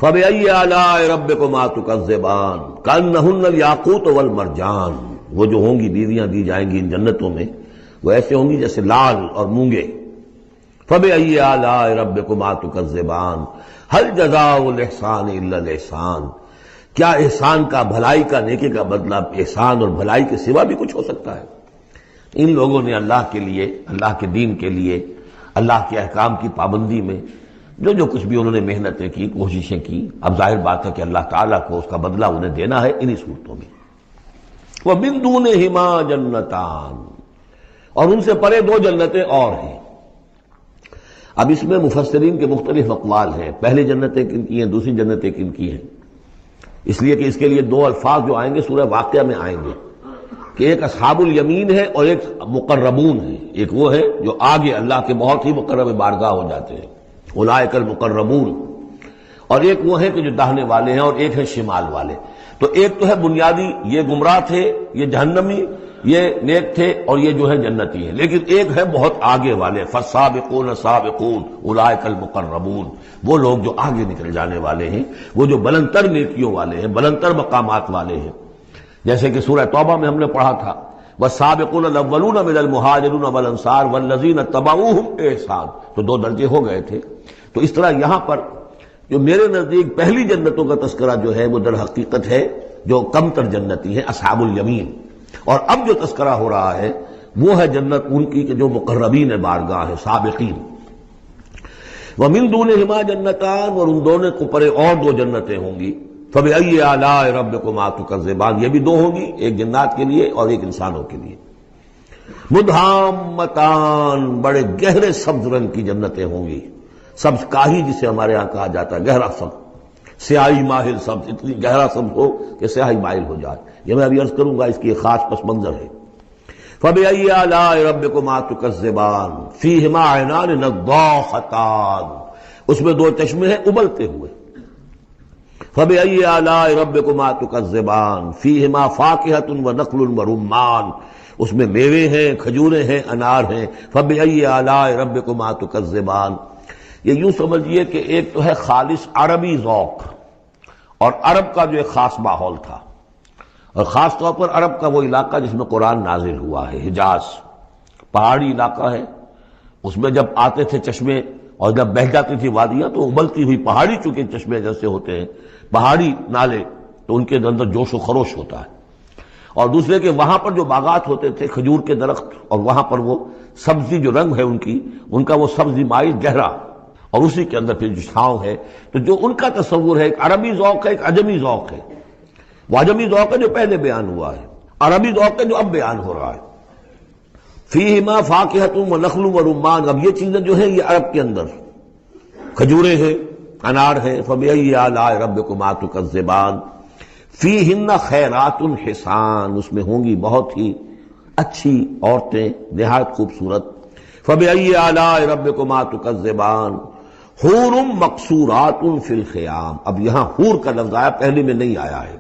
فَبِأَيِّ آلَاءِ رَبِّكُمَا تُكَذِّبَانِ كَأَنَّهُنَّ الْيَاقُوتُ وَالْمَرْجَانُ، وہ جو ہوں گی بیویاں دی جائیں گی ان جنتوں میں، وہ ایسے ہوں گی جیسے لال اور مونگے۔ فَبِأَيِّ آلَاءِ رَبِّكُمَا تُكَذِّبَانِ هَلْ جَزَاءُ الْإِحْسَانِ إِلَّا الْإِحْسَانُ، کیا احسان کا، بھلائی کا، نیکی کا بدلہ احسان اور بھلائی کے سوا بھی کچھ ہو سکتا ہے؟ ان لوگوں نے اللہ کے لیے، اللہ کے دین کے لیے، اللہ کے احکام کی پابندی میں جو کچھ بھی انہوں نے محنتیں کی، کوششیں کی، اب ظاہر بات ہے کہ اللہ تعالیٰ کو اس کا بدلہ انہیں دینا ہے انہی صورتوں میں۔ وَمِن دُونِهِمَا جَنَّتَانِ، اور ان سے پرے دو جنتیں اور ہیں۔ اب اس میں مفسرین کے مختلف اقوال ہیں، پہلی جنتیں کن کی ہیں، دوسری جنتیں کن کی ہیں، اس لیے کہ اس کے لیے دو الفاظ جو آئیں گے سورہ واقعہ میں آئیں گے کہ ایک اصحاب الیمین ہے اور ایک مقربون ہے۔ ایک وہ ہے جو آگے اللہ کے بہت ہی مقرب بارگاہ ہو جاتے ہیں، اولئک المقربون، اور ایک وہ ہے کہ جو داہنے والے ہیں، اور ایک ہے شمال والے۔ تو ایک تو ہے بنیادی، یہ گمراہ تھے، یہ جہنمی، یہ نیک تھے، اور یہ جو ہے جنتی ہے، لیکن ایک ہے بہت آگے والے، فالسابقون السابقون اولئک المقربون، وہ لوگ جو آگے نکل جانے والے ہیں، وہ جو بلندتر نیکیوں والے ہیں، بلندتر مقامات والے ہیں۔ جیسے کہ سورہ توبہ میں ہم نے پڑھا تھا والسابقون الاولون من المہاجرین والانصار والذین اتبعوہم بإحسان، تو دو درجے ہو گئے تھے۔ تو اس طرح یہاں پر جو میرے نزدیک پہلی جنتوں کا تذکرہ جو ہے وہ در حقیقت ہے جو کم تر جنتی ہیں، اصحاب الیمین، اور اب جو تذکرہ ہو رہا ہے وہ ہے جنت ان کی کہ جو مقربین بارگاہ ہے، سابقین۔ وَمِن دُونِهِمَا جَنَّتَانِ، اور ان دونوں کو پرے اور دو جنتیں ہوں گی۔ فَبِأَيِّ آلَاءِ رَبِّكُمَا تُكَذِّبَانِ، یہ بھی دو ہوں گی، ایک جنات کے لیے اور ایک انسانوں کے لیے۔ مُدْحَامَّتَانِ، بڑے گہرے سبز رنگ کی جنتیں ہوں گی، سبز کاہی جسے ہمارے ہاں کہا جاتا ہے، گہرا سبز، سیاہی مائل سبز، اتنی گہرا سبز ہو کہ سیاہی مائل ہو جائے۔ یہ میں ابھی عرض کروں گا، اس کی ایک خاص پس منظر ہے۔ فَبِأَيِّ آلَاءِ رَبِّكُمَا تُكَذِّبَانِ فِيهِمَا عَيْنَانِ نَضَّاخَتَانِ، اس میں دو چشمے ہیں ابلتے ہوئے۔ فَبِأَيِّ آلَاءِ رَبِّكُمَا تُكَذِّبَانِ فِيهِمَا فَاكِهَةٌ وَنَخْلٌ وَرُمَّانٌ، اس میں میوے ہیں، کھجوریں ہیں، انار ہیں۔ فَبِأَيِّ آلَاءِ رَبِّكُمَا تُكَذِّبَانِ، یہ یوں سمجھیے کہ ایک تو ہے خالص عربی ذوق، اور عرب کا جو ایک خاص ماحول تھا، اور خاص طور پر عرب کا وہ علاقہ جس میں قرآن نازل ہوا ہے، حجاز، پہاڑی علاقہ ہے، اس میں جب آتے تھے چشمے اور جب بہہ جاتی تھی وادیاں تو ابلتی ہوئی پہاڑی، چونکہ چشمے جیسے ہوتے ہیں پہاڑی نالے، تو ان کے اندر جوش و خروش ہوتا ہے۔ اور دوسرے کہ وہاں پر جو باغات ہوتے تھے، کھجور کے درخت، اور وہاں پر وہ سبزی جو رنگ ہے ان کا وہ سبزی مائل گہرا، اور اسی کے اندر پھر جو چھاؤں ہے، تو جو ان کا تصور ہے ایک عربی ذوق ہے، ایک عجمی ذوق ہے۔ وہ عجمی ذوق ہے جو پہلے بیان ہوا ہے، عربی ذوق ہے جو اب بیان ہو رہا ہے۔ فیہما فاکہۃ ونخل ورمان، اب یہ چیزیں جو ہیں یہ عرب کے اندر کھجوریں ہیں، انار ہیں۔ فبأی آلاء ربکما تکذبان فیہن خیرات حسان، اس میں ہوں گی بہت ہی اچھی عورتیں، نہایت خوبصورت۔ فبأی آلاء ربکما تکذبان حور مقصورات فی الخیام، اب یہاں حور کا لفظ آیا، پہلے میں نہیں آیا ہے۔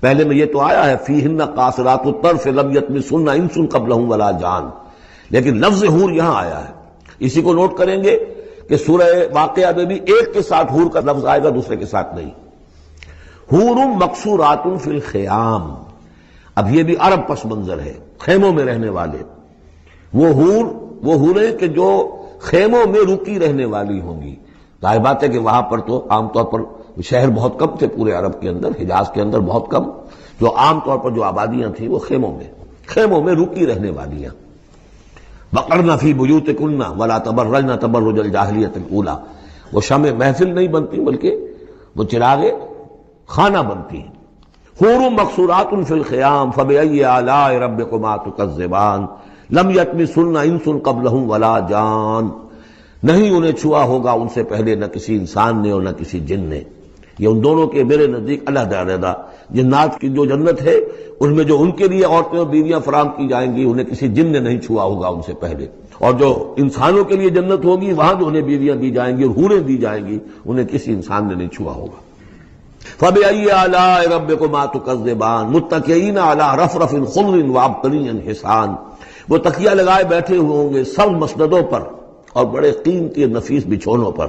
پہلے میں یہ تو آیا ہے فیہن قاصرات الطرف لم یطمثہن انس قبلہم ولا جان، لیکن لفظ حور یہاں آیا ہے۔ اسی کو نوٹ کریں گے کہ سورہ واقعہ میں بھی ایک کے ساتھ حور کا لفظ آئے گا، دوسرے کے ساتھ نہیں۔ حور مقصورات فی الخیام، اب یہ بھی عرب پس منظر ہے، خیموں میں رہنے والے وہ حوریں کہ جو خیموں میں رکی رہنے والی ہوں گی۔ ظاہر بات ہے کہ وہاں پر تو عام طور پر شہر بہت کم تھے، پورے عرب کے اندر، حجاز کے اندر بہت کم، جو عام طور پر جو آبادیاں تھیں وہ خیموں میں رکی رہنے والیاں۔ وقرن فی بیوتکن ولا تبرجن تبرج الجاہلیۃ الاولی، وہ شمع محفل نہیں بنتی بلکہ وہ چراغ خانہ بنتی ہیں۔ حور مقصورات فی الخیام فبأی آلاء ربکما تکذبان لم یطمثہن انس قبلہم ولا جان، نہیں انہیں چھوا ہوگا ان سے پہلے نہ کسی انسان نے اور نہ کسی جن نے۔ یہ ان دونوں کے میرے نزدیک علیحدہ علیحدہ، جنات کی جو جنت ہے اس میں جو ان کے لیے عورتیں اور بیویاں فراہم کی جائیں گی انہیں کسی جن نے نہیں چھوا ہوگا ان سے پہلے، اور جو انسانوں کے لیے جنت ہوگی وہاں جو انہیں بیویاں دی جائیں گی اور حوریں دی جائیں گی انہیں کسی انسان نے نہیں چھوا ہوگا۔ فبأی آلاء ربکما تکذبان متکئین علی رفرف خضر وعبقری حسان، وہ تکیہ لگائے بیٹھے ہوئے ہوں گے سب مسندوں پر اور بڑے قیمتی نفیس بچھونوں پر۔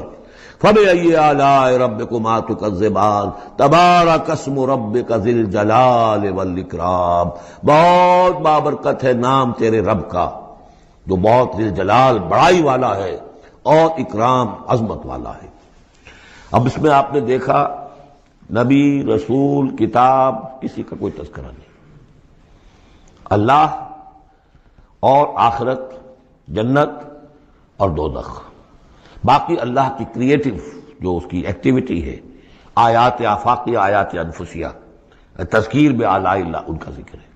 فَبِأَيِّ آلَاءِ رَبِّكُمَا تُكَذِّبَانِ تَبَارَكَ اسْمُ رَبِّكَ ذِی الْجَلَالِ وَالْإِکرام، بہت بابرکت ہے نام تیرے رب کا جو بہت ذی الجلال بڑائی والا ہے اور اکرام عظمت والا ہے۔ اب اس میں آپ نے دیکھا نبی، رسول، کتاب، کسی کا کوئی تذکرہ نہیں، اللہ اور آخرت، جنت اور دوزخ، باقی اللہ کی کریٹو جو اس کی ایکٹیویٹی ہے، آیات آفاقیہ، آیات انفسیہ، تذکیر بآلاء اللہ، ان کا ذکر ہے۔